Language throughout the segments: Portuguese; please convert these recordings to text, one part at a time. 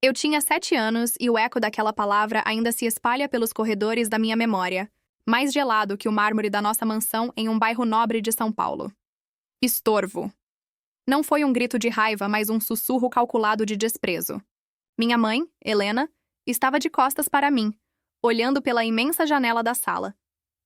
Eu tinha 7 anos e o eco daquela palavra ainda se espalha pelos corredores da minha memória, mais gelado que o mármore da nossa mansão em um bairro nobre de São Paulo. Estorvo. Não foi um grito de raiva, mas um sussurro calculado de desprezo. Minha mãe, Helena, estava de costas para mim, olhando pela imensa janela da sala.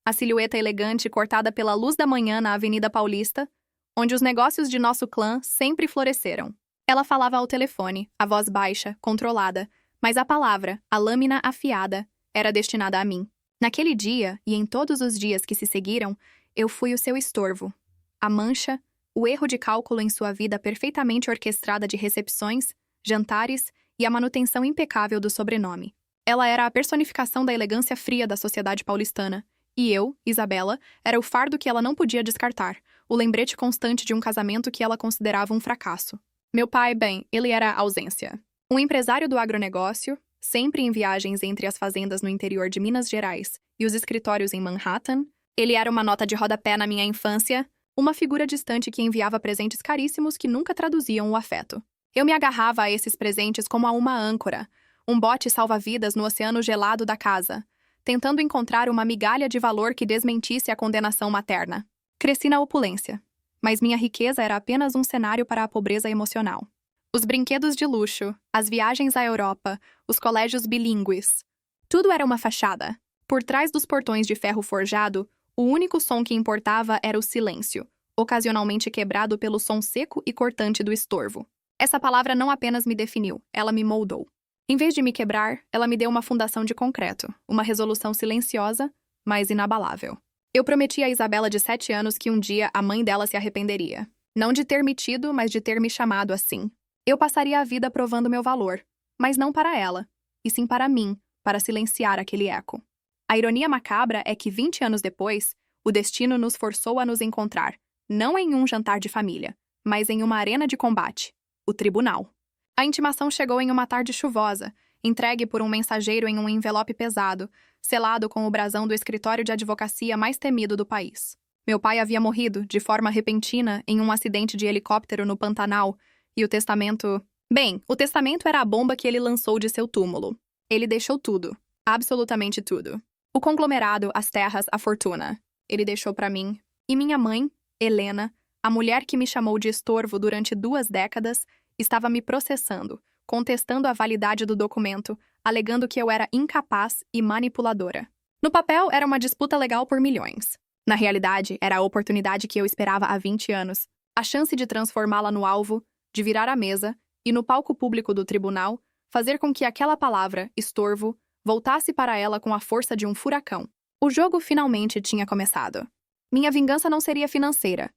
A silhueta elegante cortada pela luz da manhã na Avenida Paulista, onde os negócios de nosso clã sempre floresceram. Ela falava ao telefone, a voz baixa, controlada, mas a palavra, a lâmina afiada, era destinada a mim. Naquele dia, e em todos os dias que se seguiram, eu fui o seu estorvo. A mancha, o erro de cálculo em sua vida perfeitamente orquestrada de recepções, jantares e a manutenção impecável do sobrenome. Ela era a personificação da elegância fria da sociedade paulistana, e eu, Isabela, era o fardo que ela não podia descartar, o lembrete constante de um casamento que ela considerava um fracasso. Meu pai, bem, ele era a ausência. Um empresário do agronegócio, sempre em viagens entre as fazendas no interior de Minas Gerais e os escritórios em Manhattan, ele era uma nota de rodapé na minha infância, uma figura distante que enviava presentes caríssimos que nunca traduziam o afeto. Eu me agarrava a esses presentes como a uma âncora, um bote salva-vidas no oceano gelado da casa, tentando encontrar uma migalha de valor que desmentisse a condenação materna. Cresci na opulência, mas minha riqueza era apenas um cenário para a pobreza emocional. Os brinquedos de luxo, as viagens à Europa, os colégios bilíngues. Tudo era uma fachada. Por trás dos portões de ferro forjado, o único som que importava era o silêncio, ocasionalmente quebrado pelo som seco e cortante do estorvo. Essa palavra não apenas me definiu, ela me moldou. Em vez de me quebrar, ela me deu uma fundação de concreto, uma resolução silenciosa, mas inabalável. Eu prometi a Isabela de 7 anos que um dia a mãe dela se arrependeria. Não de ter me tido, mas de ter me chamado assim. Eu passaria a vida provando meu valor, mas não para ela, e sim para mim, para silenciar aquele eco. A ironia macabra é que 20 anos depois, o destino nos forçou a nos encontrar, não em um jantar de família, mas em uma arena de combate, o tribunal. A intimação chegou em uma tarde chuvosa, entregue por um mensageiro em um envelope pesado, selado com o brasão do escritório de advocacia mais temido do país. Meu pai havia morrido, de forma repentina, em um acidente de helicóptero no Pantanal, e o testamento... Bem, o testamento era a bomba que ele lançou de seu túmulo. Ele deixou tudo. Absolutamente tudo. O conglomerado, as terras, a fortuna. Ele deixou para mim. E minha mãe, Helena, a mulher que me chamou de estorvo durante 2 décadas, estava me processando, contestando a validade do documento, alegando que eu era incapaz e manipuladora. No papel, era uma disputa legal por milhões. Na realidade, era a oportunidade que eu esperava há 20 anos. A chance de transformá-la no alvo, de virar a mesa, e no palco público do tribunal, fazer com que aquela palavra, estorvo, voltasse para ela com a força de um furacão. O jogo finalmente tinha começado. Minha vingança não seria financeira.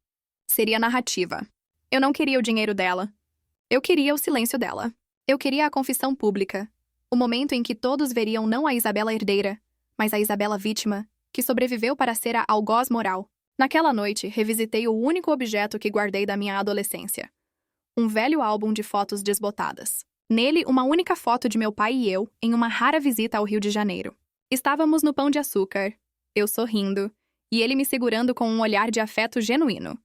Seria narrativa. Eu não queria o dinheiro dela. Eu queria o silêncio dela. Eu queria a confissão pública. O momento em que todos veriam não a Isabela herdeira, mas a Isabela vítima, que sobreviveu para ser a algoz moral. Naquela noite, revisitei o único objeto que guardei da minha adolescência. Um velho álbum de fotos desbotadas. Nele, uma única foto de meu pai e eu, em uma rara visita ao Rio de Janeiro. Estávamos no Pão de Açúcar, eu sorrindo, e ele me segurando com um olhar de afeto genuíno.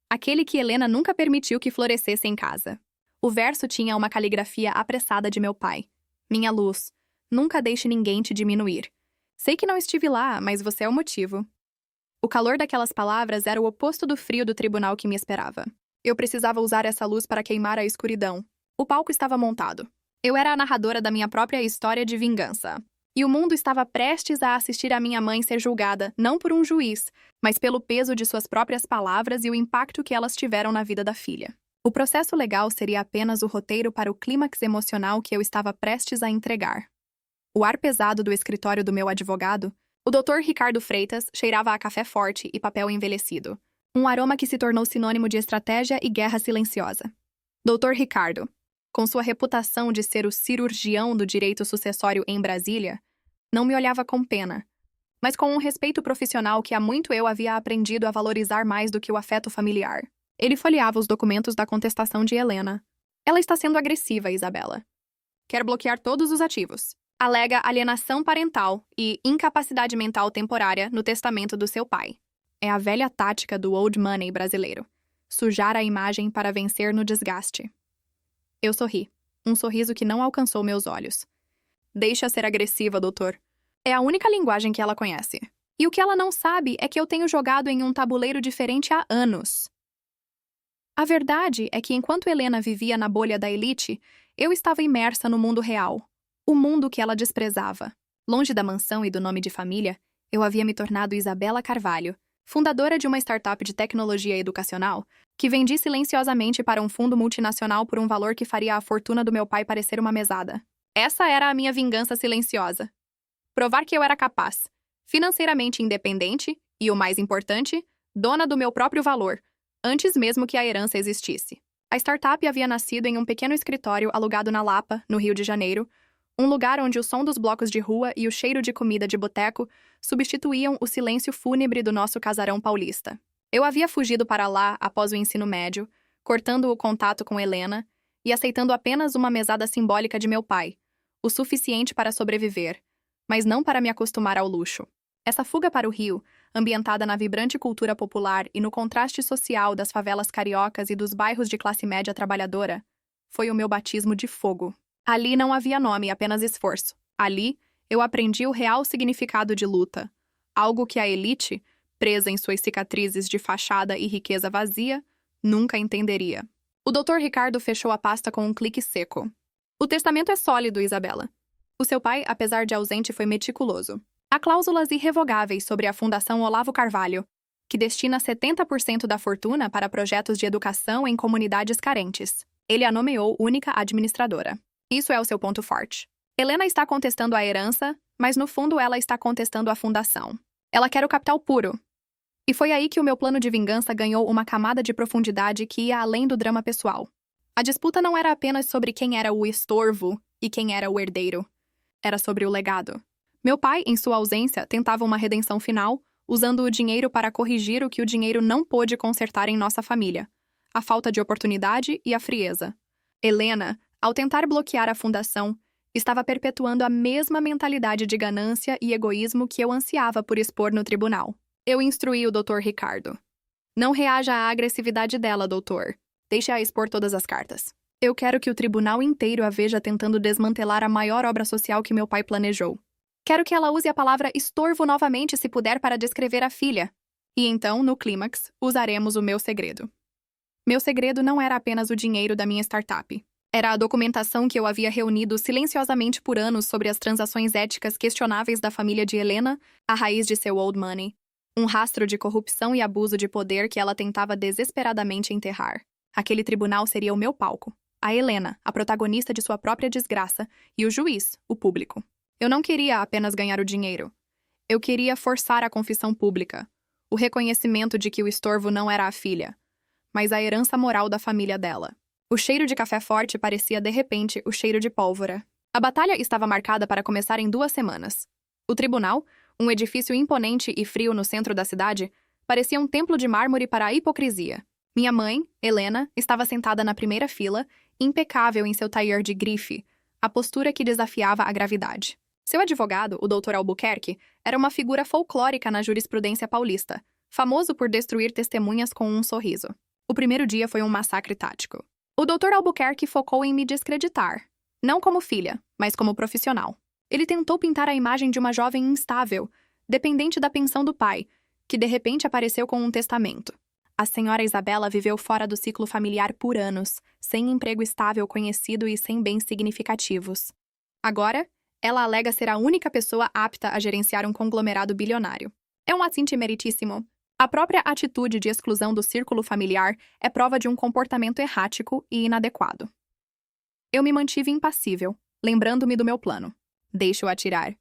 Aquele que Helena nunca permitiu que florescesse em casa. O verso tinha uma caligrafia apressada de meu pai. Minha luz, nunca deixe ninguém te diminuir. Sei que não estive lá, mas você é o motivo. O calor daquelas palavras era o oposto do frio do tribunal que me esperava. Eu precisava usar essa luz para queimar a escuridão. O palco estava montado. Eu era a narradora da minha própria história de vingança. E o mundo estava prestes a assistir a minha mãe ser julgada, não por um juiz, mas pelo peso de suas próprias palavras e o impacto que elas tiveram na vida da filha. O processo legal seria apenas o roteiro para o clímax emocional que eu estava prestes a entregar. O ar pesado do escritório do meu advogado, o Dr. Ricardo Freitas, cheirava a café forte e papel envelhecido. Um aroma que se tornou sinônimo de estratégia e guerra silenciosa. Dr. Ricardo, com sua reputação de ser o cirurgião do direito sucessório em Brasília, não me olhava com pena, mas com um respeito profissional que há muito eu havia aprendido a valorizar mais do que o afeto familiar. Ele folheava os documentos da contestação de Helena. Ela está sendo agressiva, Isabela. Quer bloquear todos os ativos. Alega alienação parental e incapacidade mental temporária no testamento do seu pai. É a velha tática do old money brasileiro. Sujar a imagem para vencer no desgaste. Eu sorri. um sorriso que não alcançou meus olhos. Deixa ser agressiva, doutor. É a única linguagem que ela conhece. E o que ela não sabe é que eu tenho jogado em um tabuleiro diferente há anos. A verdade é que enquanto Helena vivia na bolha da elite, eu estava imersa no mundo real. O mundo que ela desprezava. Longe da mansão e do nome de família, eu havia me tornado Isabela Carvalho, fundadora de uma startup de tecnologia educacional, que vendi silenciosamente para um fundo multinacional por um valor que faria a fortuna do meu pai parecer uma mesada. Essa era a minha vingança silenciosa. Provar que eu era capaz, financeiramente independente e, o mais importante, dona do meu próprio valor, antes mesmo que a herança existisse. A startup havia nascido em um pequeno escritório alugado na Lapa, no Rio de Janeiro, um lugar onde o som dos blocos de rua e o cheiro de comida de boteco substituíam o silêncio fúnebre do nosso casarão paulista. Eu havia fugido para lá após o ensino médio, cortando o contato com Helena e aceitando apenas uma mesada simbólica de meu pai, o suficiente para sobreviver, mas não para me acostumar ao luxo. Essa fuga para o Rio, ambientada na vibrante cultura popular e no contraste social das favelas cariocas e dos bairros de classe média trabalhadora, foi o meu batismo de fogo. Ali não havia nome, apenas esforço. Ali, eu aprendi o real significado de luta, algo que a elite, presa em suas cicatrizes de fachada e riqueza vazia, nunca entenderia. O Dr. Ricardo fechou a pasta com um clique seco. O testamento é sólido, Isabela. O seu pai, apesar de ausente, foi meticuloso. Há cláusulas irrevogáveis sobre a Fundação Olavo Carvalho, que destina 70% da fortuna para projetos de educação em comunidades carentes. Ele a nomeou única administradora. Isso é o seu ponto forte. Helena está contestando a herança, mas no fundo ela está contestando a fundação. Ela quer o capital puro. E foi aí que o meu plano de vingança ganhou uma camada de profundidade que ia além do drama pessoal. A disputa não era apenas sobre quem era o estorvo e quem era o herdeiro. Era sobre o legado. Meu pai, em sua ausência, tentava uma redenção final, usando o dinheiro para corrigir o que o dinheiro não pôde consertar em nossa família: a falta de oportunidade e a frieza. Helena, ao tentar bloquear a fundação, estava perpetuando a mesma mentalidade de ganância e egoísmo que eu ansiava por expor no tribunal. Eu instruí o Dr. Ricardo. Não reaja à agressividade dela, doutor. Deixe-a expor todas as cartas. Eu quero que o tribunal inteiro a veja tentando desmantelar a maior obra social que meu pai planejou. Quero que ela use a palavra estorvo novamente se puder para descrever a filha. E então, no clímax, usaremos o meu segredo. Meu segredo não era apenas o dinheiro da minha startup. Era a documentação que eu havia reunido silenciosamente por anos sobre as transações éticas questionáveis da família de Helena, a raiz de seu old money. Um rastro de corrupção e abuso de poder que ela tentava desesperadamente enterrar. Aquele tribunal seria o meu palco. A Helena, a protagonista de sua própria desgraça, e o juiz, o público. Eu não queria apenas ganhar o dinheiro. Eu queria forçar a confissão pública, o reconhecimento de que o estorvo não era a filha, mas a herança moral da família dela. O cheiro de café forte parecia, de repente, o cheiro de pólvora. A batalha estava marcada para começar em 2 semanas. O tribunal, um edifício imponente e frio no centro da cidade, parecia um templo de mármore para a hipocrisia. Minha mãe, Helena, estava sentada na primeira fila, impecável em seu tailleur de grife, a postura que desafiava a gravidade. Seu advogado, o Dr. Albuquerque, era uma figura folclórica na jurisprudência paulista, famoso por destruir testemunhas com um sorriso. O primeiro dia foi um massacre tático. O Dr. Albuquerque focou em me descreditar, não como filha, mas como profissional. Ele tentou pintar a imagem de uma jovem instável, dependente da pensão do pai, que de repente apareceu com um testamento. A senhora Isabela viveu fora do ciclo familiar por anos, sem emprego estável conhecido e sem bens significativos. Agora, ela alega ser a única pessoa apta a gerenciar um conglomerado bilionário. É um assinte meritíssimo. A própria atitude de exclusão do círculo familiar é prova de um comportamento errático e inadequado. Eu me mantive impassível, lembrando-me do meu plano. Deixe-o atirar.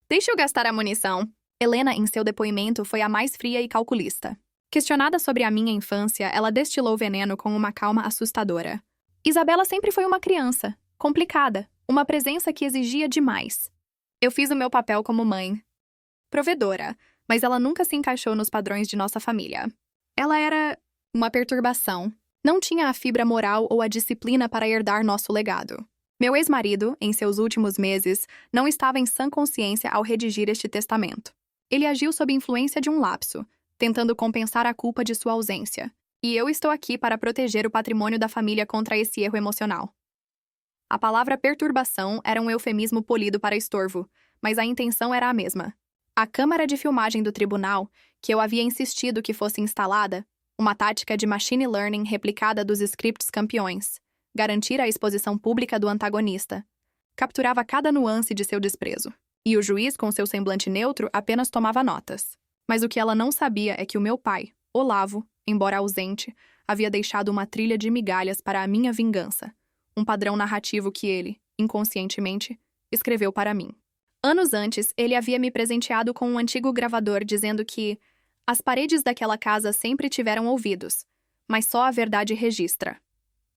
Deixe-o gastar a munição. Helena, em seu depoimento, foi a mais fria e calculista. Questionada sobre a minha infância, ela destilou veneno com uma calma assustadora. Isabela sempre foi uma criança, complicada, uma presença que exigia demais. Eu fiz o meu papel como mãe. Provedora, mas ela nunca se encaixou nos padrões de nossa família. Ela era uma perturbação. Não tinha a fibra moral ou a disciplina para herdar nosso legado. Meu ex-marido, em seus últimos meses, não estava em sã consciência ao redigir este testamento. Ele agiu sob influência de um lapso, tentando compensar a culpa de sua ausência. E eu estou aqui para proteger o patrimônio da família contra esse erro emocional. A palavra perturbação era um eufemismo polido para estorvo, mas a intenção era a mesma. A câmara de filmagem do tribunal, que eu havia insistido que fosse instalada, uma tática de machine learning replicada dos scripts campeões, garantir a exposição pública do antagonista, capturava cada nuance de seu desprezo. E o juiz, com seu semblante neutro, apenas tomava notas. Mas o que ela não sabia é que o meu pai, Olavo, embora ausente, havia deixado uma trilha de migalhas para a minha vingança, um padrão narrativo que ele, inconscientemente, escreveu para mim. Anos antes, ele havia me presenteado com um antigo gravador dizendo que as paredes daquela casa sempre tiveram ouvidos, mas só a verdade registra.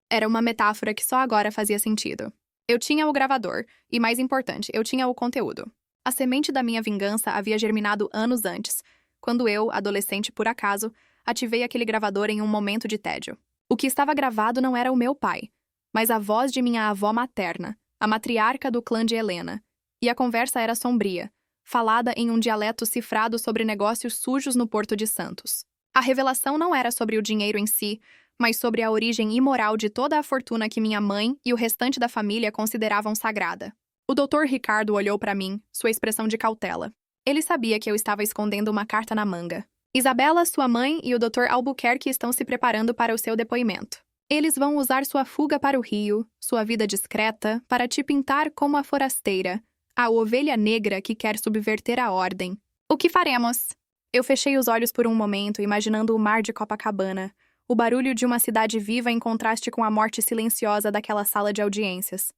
Era uma metáfora que só agora fazia sentido. Eu tinha o gravador, e mais importante, eu tinha o conteúdo. A semente da minha vingança havia germinado anos antes, quando eu, adolescente por acaso, ativei aquele gravador em um momento de tédio. O que estava gravado não era o meu pai, mas a voz de minha avó materna, a matriarca do clã de Helena, e a conversa era sombria, falada em um dialeto cifrado sobre negócios sujos no Porto de Santos. A revelação não era sobre o dinheiro em si, mas sobre a origem imoral de toda a fortuna que minha mãe e o restante da família consideravam sagrada. O Dr. Ricardo olhou para mim, sua expressão de cautela. Ele sabia que eu estava escondendo uma carta na manga. Isabela, sua mãe e o Dr. Albuquerque estão se preparando para o seu depoimento. Eles vão usar sua fuga para o Rio, sua vida discreta, para te pintar como a forasteira, a ovelha negra que quer subverter a ordem. O que faremos? Eu fechei os olhos por um momento, imaginando o mar de Copacabana, o barulho de uma cidade viva em contraste com a morte silenciosa daquela sala de audiências.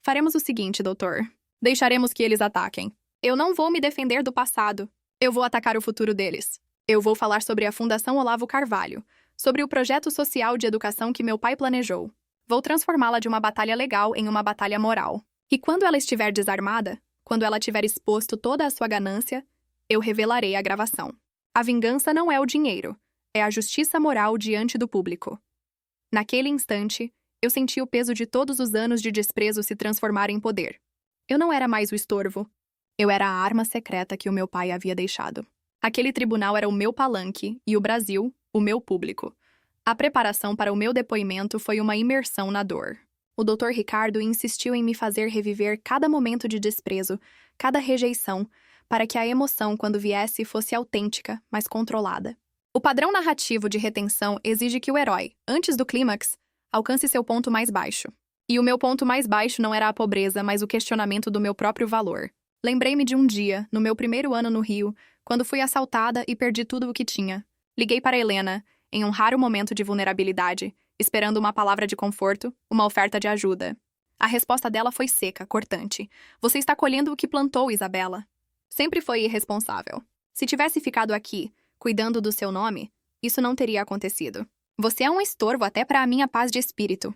Faremos o seguinte, doutor. Deixaremos que eles ataquem. Eu não vou me defender do passado. Eu vou atacar o futuro deles. Eu vou falar sobre a Fundação Olavo Carvalho, sobre o projeto social de educação que meu pai planejou. Vou transformá-la de uma batalha legal em uma batalha moral. E quando ela estiver desarmada, quando ela tiver exposto toda a sua ganância, eu revelarei a gravação. A vingança não é o dinheiro, é a justiça moral diante do público. Naquele instante, eu senti o peso de todos os anos de desprezo se transformar em poder. Eu não era mais o estorvo. Eu era a arma secreta que o meu pai havia deixado. Aquele tribunal era o meu palanque e o Brasil, o meu público. A preparação para o meu depoimento foi uma imersão na dor. O Dr. Ricardo insistiu em me fazer reviver cada momento de desprezo, cada rejeição, para que a emoção, quando viesse, fosse autêntica, mas controlada. O padrão narrativo de retenção exige que o herói, antes do clímax, alcance seu ponto mais baixo. E o meu ponto mais baixo não era a pobreza, mas o questionamento do meu próprio valor. Lembrei-me de um dia, no meu primeiro ano no Rio, quando fui assaltada e perdi tudo o que tinha. Liguei para Helena, em um raro momento de vulnerabilidade, esperando uma palavra de conforto, uma oferta de ajuda. A resposta dela foi seca, cortante. Você está colhendo o que plantou, Isabela. Sempre foi irresponsável. Se tivesse ficado aqui, cuidando do seu nome, isso não teria acontecido. Você é um estorvo até para a minha paz de espírito.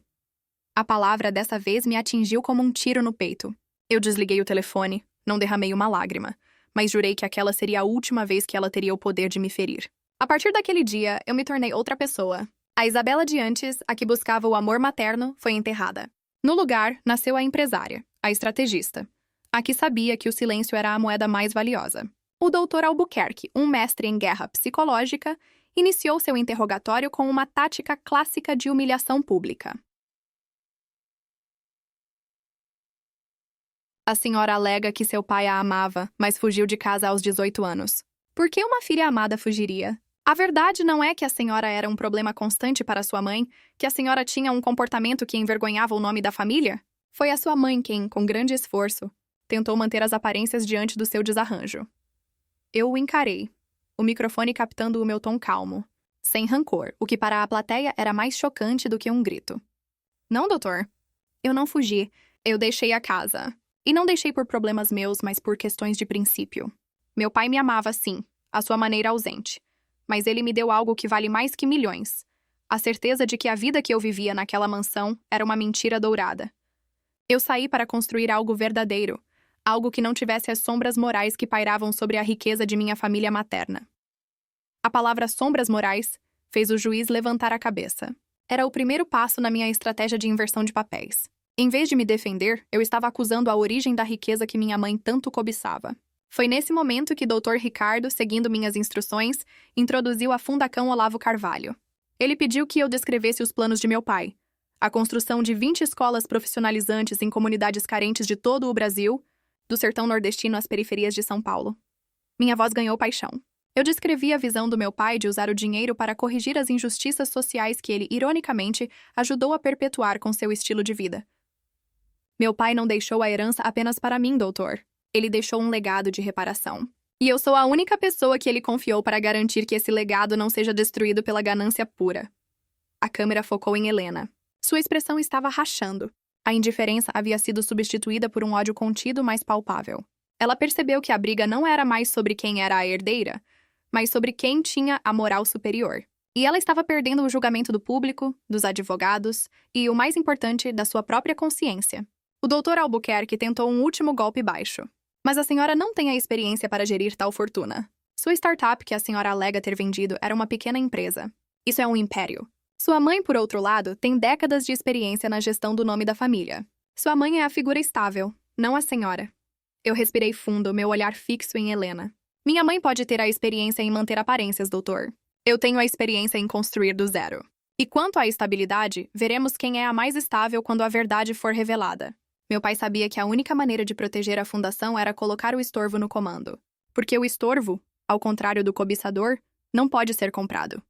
A palavra dessa vez me atingiu como um tiro no peito. Eu desliguei o telefone, não derramei uma lágrima, mas jurei que aquela seria a última vez que ela teria o poder de me ferir. A partir daquele dia, eu me tornei outra pessoa. A Isabela de antes, a que buscava o amor materno, foi enterrada. No lugar, nasceu a empresária, a estrategista, a que sabia que o silêncio era a moeda mais valiosa. O Dr. Albuquerque, um mestre em guerra psicológica, iniciou seu interrogatório com uma tática clássica de humilhação pública. A senhora alega que seu pai a amava, mas fugiu de casa aos 18 anos. Por que uma filha amada fugiria? A verdade não é que a senhora era um problema constante para sua mãe, que a senhora tinha um comportamento que envergonhava o nome da família? Foi a sua mãe quem, com grande esforço, tentou manter as aparências diante do seu desarranjo. Eu o encarei, o microfone captando o meu tom calmo, sem rancor, o que para a plateia era mais chocante do que um grito. Não, doutor. Eu não fugi. Eu deixei a casa. E não deixei por problemas meus, mas por questões de princípio. Meu pai me amava, sim, à sua maneira ausente. Mas ele me deu algo que vale mais que milhões. A certeza de que a vida que eu vivia naquela mansão era uma mentira dourada. Eu saí para construir algo verdadeiro, algo que não tivesse as sombras morais que pairavam sobre a riqueza de minha família materna. A palavra sombras morais fez o juiz levantar a cabeça. Era o primeiro passo na minha estratégia de inversão de papéis. Em vez de me defender, eu estava acusando a origem da riqueza que minha mãe tanto cobiçava. Foi nesse momento que Dr. Ricardo, seguindo minhas instruções, introduziu a Fundação Olavo Carvalho. Ele pediu que eu descrevesse os planos de meu pai, A construção de 20 escolas profissionalizantes em comunidades carentes de todo o Brasil, do sertão nordestino às periferias de São Paulo. Minha voz ganhou paixão. Eu descrevi a visão do meu pai de usar o dinheiro para corrigir as injustiças sociais que ele, ironicamente, ajudou a perpetuar com seu estilo de vida. Meu pai não deixou a herança apenas para mim, doutor. Ele deixou um legado de reparação. E eu sou a única pessoa que ele confiou para garantir que esse legado não seja destruído pela ganância pura. A câmera focou em Helena. Sua expressão estava rachando. A indiferença havia sido substituída por um ódio contido mais palpável. Ela percebeu que a briga não era mais sobre quem era a herdeira, mas sobre quem tinha a moral superior. E ela estava perdendo o julgamento do público, dos advogados e, o mais importante, da sua própria consciência. O Dr. Albuquerque tentou um último golpe baixo. Mas a senhora não tem a experiência para gerir tal fortuna. Sua startup, que a senhora alega ter vendido, era uma pequena empresa. Isso é um império. Sua mãe, por outro lado, tem décadas de experiência na gestão do nome da família. Sua mãe é a figura estável, não a senhora. Eu respirei fundo, meu olhar fixo em Helena. Minha mãe pode ter a experiência em manter aparências, doutor. Eu tenho a experiência em construir do zero. E quanto à estabilidade, veremos quem é a mais estável quando a verdade for revelada. Meu pai sabia que a única maneira de proteger a fundação era colocar o estorvo no comando. Porque o estorvo, ao contrário do cobiçador, não pode ser comprado.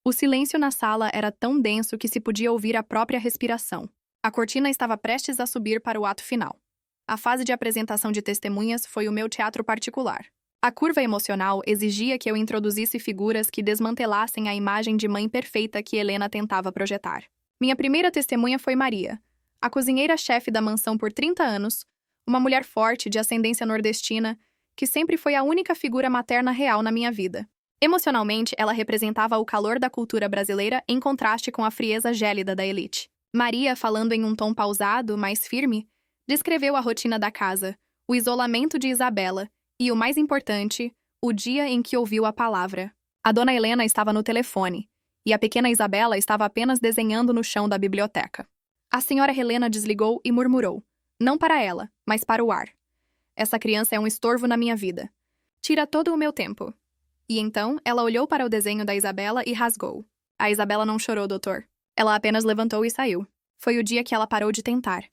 O silêncio na sala era tão denso que se podia ouvir a própria respiração. A cortina estava prestes a subir para o ato final. A fase de apresentação de testemunhas foi o meu teatro particular. A curva emocional exigia que eu introduzisse figuras que desmantelassem a imagem de mãe perfeita que Helena tentava projetar. Minha primeira testemunha foi Maria, a cozinheira-chefe da mansão por 30 anos, uma mulher forte de ascendência nordestina, que sempre foi a única figura materna real na minha vida. Emocionalmente, ela representava o calor da cultura brasileira em contraste com a frieza gélida da elite. Maria, falando em um tom pausado, mas firme, descreveu a rotina da casa, o isolamento de Isabela e, o mais importante, o dia em que ouviu a palavra. A dona Helena estava no telefone, e a pequena Isabela estava apenas desenhando no chão da biblioteca. A senhora Helena desligou e murmurou, não para ela, mas para o ar. Essa criança é um estorvo na minha vida. Tira todo o meu tempo. E então, ela olhou para o desenho da Isabela e rasgou. A Isabela não chorou, doutor. Ela apenas levantou e saiu. Foi o dia que ela parou de tentar.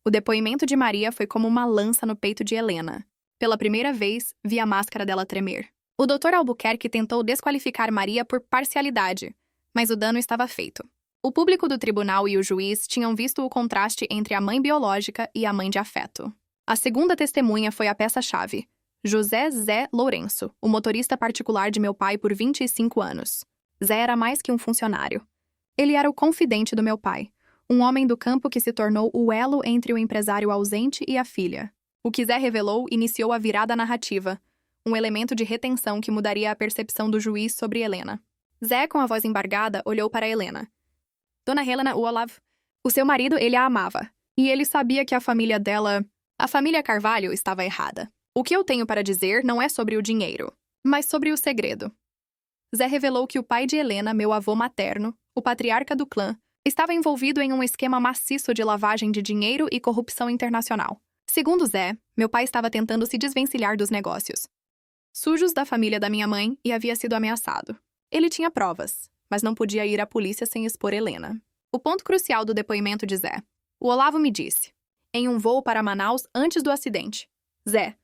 O depoimento de Maria foi como uma lança no peito de Helena. Pela primeira vez, vi a máscara dela tremer. O Dr. Albuquerque tentou desqualificar Maria por parcialidade, mas o dano estava feito. O público do tribunal e o juiz tinham visto o contraste entre a mãe biológica e a mãe de afeto. A segunda testemunha foi a peça-chave, José Zé Lourenço, o motorista particular de meu pai por 25 anos. Zé era mais que um funcionário. Ele era o confidente do meu pai, um homem do campo que se tornou o elo entre o empresário ausente e a filha. O que Zé revelou iniciou a virada narrativa, um elemento de retenção que mudaria a percepção do juiz sobre Helena. Zé, com a voz embargada, olhou para Helena. Dona Helena Olav, o seu marido, ele a amava. E ele sabia que a família dela, a família Carvalho, estava errada. O que eu tenho para dizer não é sobre o dinheiro, mas sobre o segredo. Zé revelou que o pai de Helena, meu avô materno, o patriarca do clã, estava envolvido em um esquema maciço de lavagem de dinheiro e corrupção internacional. Segundo Zé, meu pai estava tentando se desvencilhar dos negócios sujos da família da minha mãe e havia sido ameaçado. Ele tinha provas, mas não podia ir à polícia sem expor Helena. O ponto crucial do depoimento de Zé. O Olavo me disse, em um voo para Manaus antes do acidente. Zé,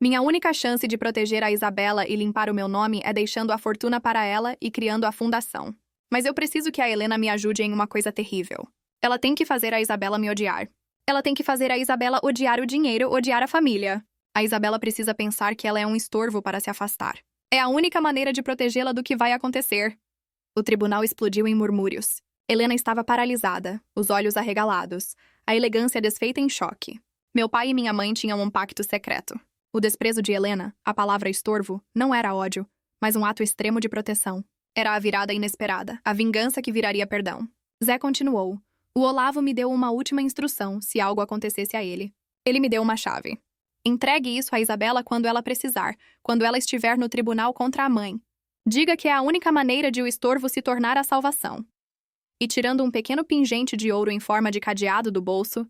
minha única chance de proteger a Isabela e limpar o meu nome é deixando a fortuna para ela e criando a fundação. Mas eu preciso que a Helena me ajude em uma coisa terrível. Ela tem que fazer a Isabela me odiar. Ela tem que fazer a Isabela odiar o dinheiro, odiar a família. A Isabela precisa pensar que ela é um estorvo para se afastar. É a única maneira de protegê-la do que vai acontecer. O tribunal explodiu em murmúrios. Helena estava paralisada, os olhos arregalados, a elegância desfeita em choque. Meu pai e minha mãe tinham um pacto secreto. O desprezo de Helena, a palavra estorvo, não era ódio, mas um ato extremo de proteção. Era a virada inesperada, a vingança que viraria perdão. Zé continuou. O Olavo me deu uma última instrução, se algo acontecesse a ele. Ele me deu uma chave. Entregue isso a Isabela quando ela precisar, quando ela estiver no tribunal contra a mãe. Diga que é a única maneira de o estorvo se tornar a salvação. E tirando um pequeno pingente de ouro em forma de cadeado do bolso,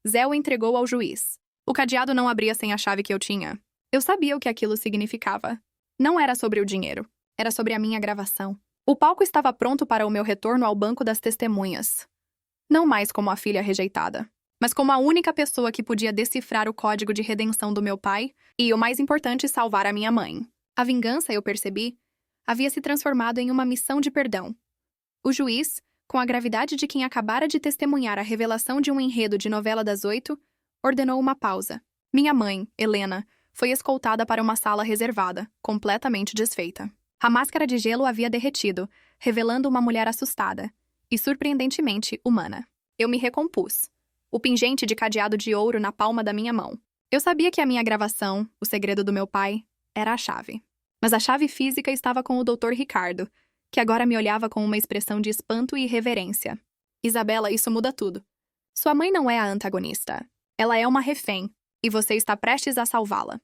Zé o entregou ao juiz. O cadeado não abria sem a chave que eu tinha. Eu sabia o que aquilo significava. Não era sobre o dinheiro. Era sobre a minha gravação. O palco estava pronto para o meu retorno ao banco das testemunhas. Não mais como a filha rejeitada, mas como a única pessoa que podia decifrar o código de redenção do meu pai e, o mais importante, salvar a minha mãe. A vingança, eu percebi, havia se transformado em uma missão de perdão. O juiz, com a gravidade de quem acabara de testemunhar a revelação de um enredo de novela das 8, ordenou uma pausa. Minha mãe, Helena, foi escoltada para uma sala reservada, completamente desfeita. A máscara de gelo havia derretido, revelando uma mulher assustada e, surpreendentemente, humana. Eu me recompus. O pingente de cadeado de ouro na palma da minha mão. Eu sabia que a minha gravação, o segredo do meu pai, era a chave. Mas a chave física estava com o Dr. Ricardo, que agora me olhava com uma expressão de espanto e reverência. Isabela, isso muda tudo. Sua mãe não é a antagonista. Ela é uma refém, e você está prestes a salvá-la.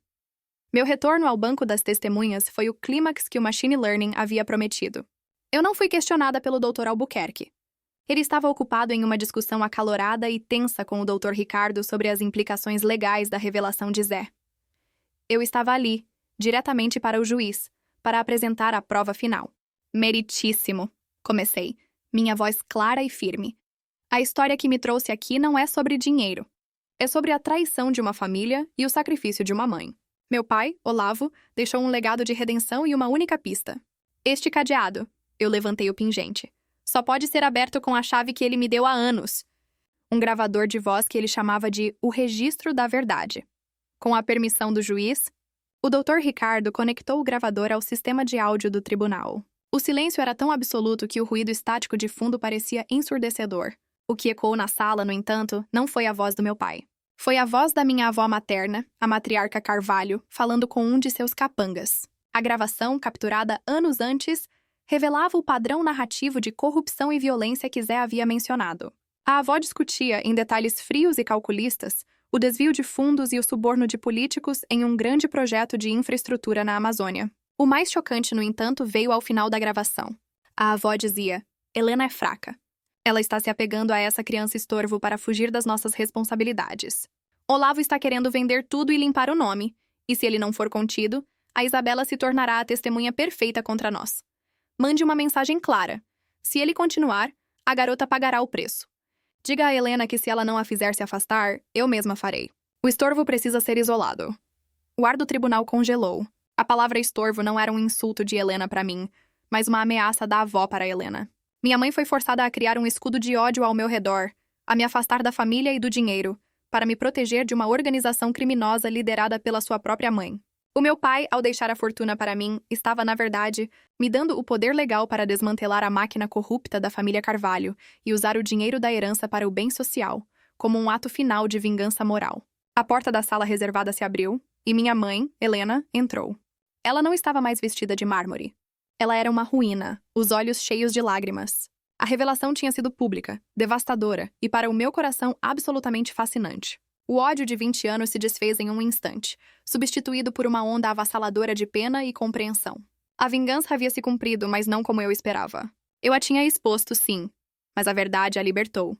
Meu retorno ao banco das testemunhas foi o clímax que o machine learning havia prometido. Eu não fui questionada pelo Dr. Albuquerque. Ele estava ocupado em uma discussão acalorada e tensa com o Dr. Ricardo sobre as implicações legais da revelação de Zé. Eu estava ali, diretamente para o juiz, para apresentar a prova final. Meritíssimo, comecei, minha voz clara e firme. A história que me trouxe aqui não é sobre dinheiro. É sobre a traição de uma família e o sacrifício de uma mãe. Meu pai, Olavo, deixou um legado de redenção e uma única pista. Este cadeado, eu levantei o pingente, só pode ser aberto com a chave que ele me deu há anos. Um gravador de voz que ele chamava de o registro da verdade. Com a permissão do juiz, o Dr. Ricardo conectou o gravador ao sistema de áudio do tribunal. O silêncio era tão absoluto que o ruído estático de fundo parecia ensurdecedor. O que ecoou na sala, no entanto, não foi a voz do meu pai. Foi a voz da minha avó materna, a matriarca Carvalho, falando com um de seus capangas. A gravação, capturada anos antes, revelava o padrão narrativo de corrupção e violência que Zé havia mencionado. A avó discutia, em detalhes frios e calculistas, o desvio de fundos e o suborno de políticos em um grande projeto de infraestrutura na Amazônia. O mais chocante, no entanto, veio ao final da gravação. A avó dizia: Helena é fraca. Ela está se apegando a essa criança estorvo para fugir das nossas responsabilidades. Olavo está querendo vender tudo e limpar o nome, e se ele não for contido, a Isabela se tornará a testemunha perfeita contra nós. Mande uma mensagem clara. Se ele continuar, a garota pagará o preço. Diga a Helena que se ela não a fizer se afastar, eu mesma farei. O estorvo precisa ser isolado. O ar do tribunal congelou. A palavra estorvo não era um insulto de Helena para mim, mas uma ameaça da avó para Helena. Minha mãe foi forçada a criar um escudo de ódio ao meu redor, a me afastar da família e do dinheiro, para me proteger de uma organização criminosa liderada pela sua própria mãe. O meu pai, ao deixar a fortuna para mim, estava, na verdade, me dando o poder legal para desmantelar a máquina corrupta da família Carvalho e usar o dinheiro da herança para o bem social, como um ato final de vingança moral. A porta da sala reservada se abriu e minha mãe, Helena, entrou. Ela não estava mais vestida de mármore. Ela era uma ruína, os olhos cheios de lágrimas. A revelação tinha sido pública, devastadora e, para o meu coração, absolutamente fascinante. O ódio de 20 anos se desfez em um instante, substituído por uma onda avassaladora de pena e compreensão. A vingança havia se cumprido, mas não como eu esperava. Eu a tinha exposto, sim, mas a verdade a libertou.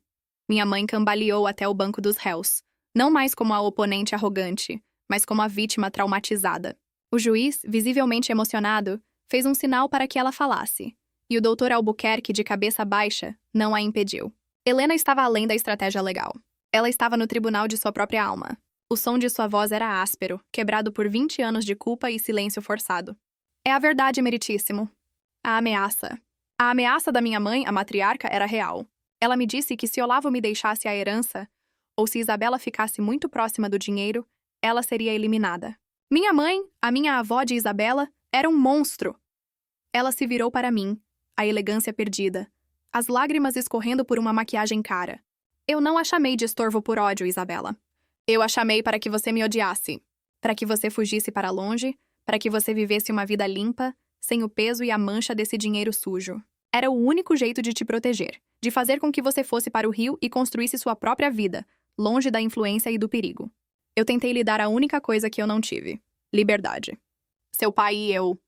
Minha mãe cambaleou até o banco dos réus, não mais como a oponente arrogante, mas como a vítima traumatizada. O juiz, visivelmente emocionado, fez um sinal para que ela falasse, e o Dr. Albuquerque, de cabeça baixa, não a impediu. Helena estava além da estratégia legal. Ela estava no tribunal de sua própria alma. O som de sua voz era áspero, quebrado por 20 anos de culpa e silêncio forçado. É a verdade, meritíssimo. A ameaça. A ameaça da minha mãe, a matriarca, era real. Ela me disse que se Olavo me deixasse a herança, ou se Isabela ficasse muito próxima do dinheiro, ela seria eliminada. Minha mãe, a minha avó de Isabela, era um monstro. Ela se virou para mim, a elegância perdida, as lágrimas escorrendo por uma maquiagem cara. Eu não a chamei de estorvo por ódio, Isabela. Eu a chamei para que você me odiasse, para que você fugisse para longe, para que você vivesse uma vida limpa, sem o peso e a mancha desse dinheiro sujo. Era o único jeito de te proteger, de fazer com que você fosse para o rio e construísse sua própria vida, longe da influência e do perigo. Eu tentei lhe dar a única coisa que eu não tive: liberdade. Seu pai e eu,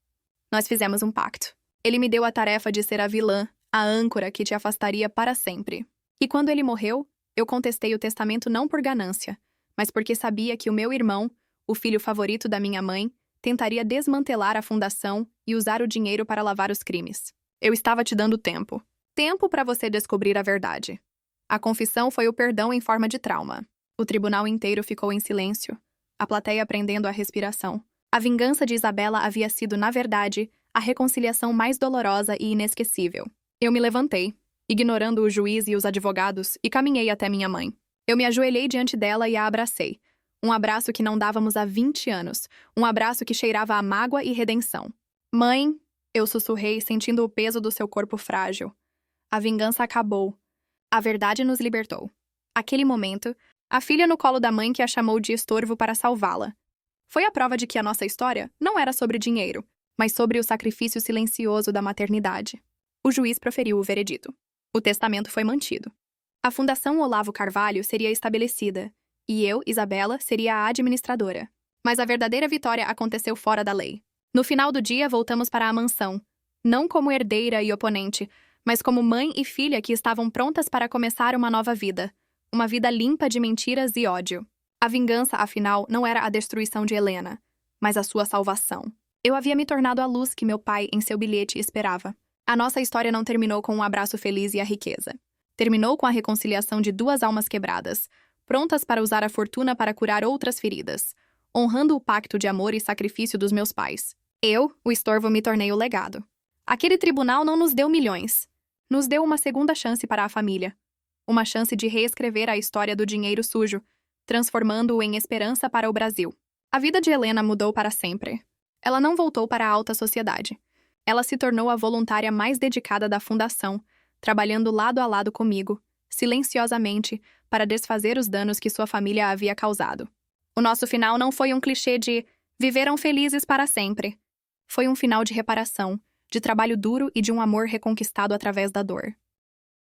nós fizemos um pacto. Ele me deu a tarefa de ser a vilã, a âncora que te afastaria para sempre. E quando ele morreu, eu contestei o testamento não por ganância, mas porque sabia que o meu irmão, o filho favorito da minha mãe, tentaria desmantelar a fundação e usar o dinheiro para lavar os crimes. Eu estava te dando tempo. Tempo para você descobrir a verdade. A confissão foi o perdão em forma de trauma. O tribunal inteiro ficou em silêncio, a plateia prendendo a respiração. A vingança de Isabela havia sido, na verdade, a reconciliação mais dolorosa e inesquecível. Eu me levantei, ignorando o juiz e os advogados, e caminhei até minha mãe. Eu me ajoelhei diante dela e a abracei. Um abraço que não dávamos há 20 anos. Um abraço que cheirava a mágoa e redenção. Mãe, eu sussurrei, sentindo o peso do seu corpo frágil. A vingança acabou. A verdade nos libertou. Aquele momento, a filha no colo da mãe que a chamou de estorvo para salvá-la. Foi a prova de que a nossa história não era sobre dinheiro, mas sobre o sacrifício silencioso da maternidade. O juiz proferiu o veredito. O testamento foi mantido. A Fundação Olavo Carvalho seria estabelecida, e eu, Isabela, seria a administradora. Mas a verdadeira vitória aconteceu fora da lei. No final do dia, voltamos para a mansão, não como herdeira e oponente, mas como mãe e filha que estavam prontas para começar uma nova vida. Uma vida limpa de mentiras e ódio. A vingança, afinal, não era a destruição de Helena, mas a sua salvação. Eu havia me tornado a luz que meu pai, em seu bilhete, esperava. A nossa história não terminou com um abraço feliz e a riqueza. Terminou com a reconciliação de duas almas quebradas, prontas para usar a fortuna para curar outras feridas, honrando o pacto de amor e sacrifício dos meus pais. Eu, o estorvo, me tornei o legado. Aquele tribunal não nos deu milhões. Nos deu uma segunda chance para a família. Uma chance de reescrever a história do dinheiro sujo, transformando-o em esperança para o Brasil. A vida de Helena mudou para sempre. Ela não voltou para a alta sociedade. Ela se tornou a voluntária mais dedicada da fundação, trabalhando lado a lado comigo, silenciosamente, para desfazer os danos que sua família havia causado. O nosso final não foi um clichê de viveram felizes para sempre. Foi um final de reparação, de trabalho duro e de um amor reconquistado através da dor.